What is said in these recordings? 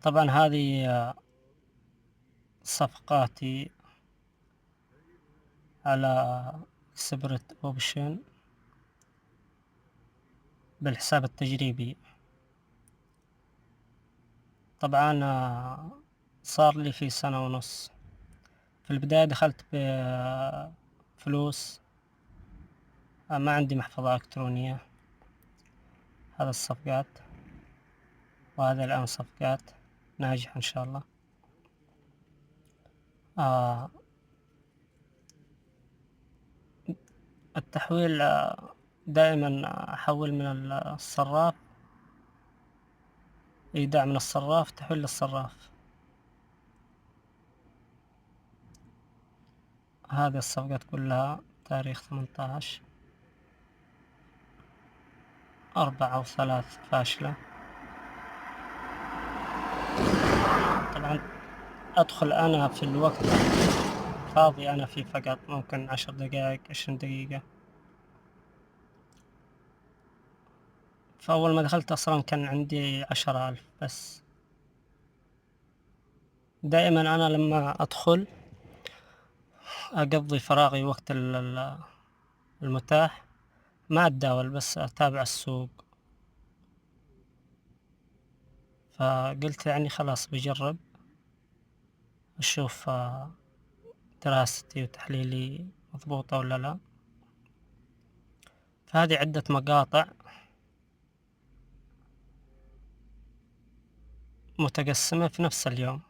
طبعا هذه صفقاتي على سبرت اوبشن بالحساب التجريبي. طبعا صار لي في سنة ونص. في البداية دخلت بفلوس، ما عندي محفظة إلكترونية. هذا الصفقات، وهذا الآن صفقات ناجحة إن شاء الله. التحويل دائما أحول من الصراف، إيداع من الصراف، تحويل للصراف. هذه الصفقات كلها تاريخ 18/4 و3 فاشلة. طبعا أدخل أنا في الوقت فاضي أنا فيه فقط ممكن 10 دقائق 20 دقيقة. فأول ما دخلت أصلا كان عندي 10,000 بس. دائما أنا لما أدخل أقضي فراغي وقت المتاح، ما أتداول بس أتابع السوق. فقلت يعني خلاص بجرب أشوف دراستي وتحليلي مضبوطة ولا لا. فهذه عدة مقاطع متقسمة في نفس اليوم.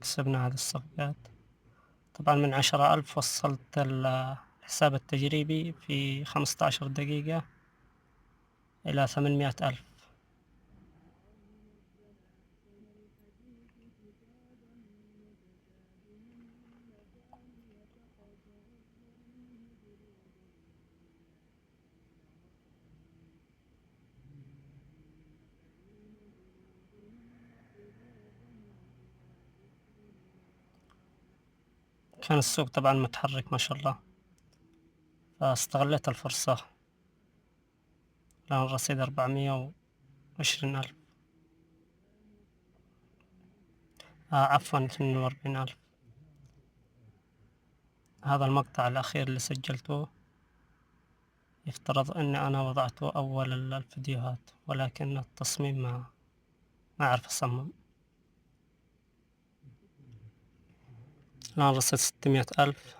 كسبنا هذه الصفقات. طبعا من 10,000 وصلت الحساب التجريبي في 15 دقيقة إلى 800,000. كان السوق طبعا متحرك ما شاء الله، فاستغليت الفرصة. الآن الرصيد 420,000، عفوا 42,000. هذا المقطع الأخير اللي سجلته يفترض أني أنا وضعته أول الفيديوهات، ولكن التصميم ما أعرف أصمم. الآن رصيد 600,000.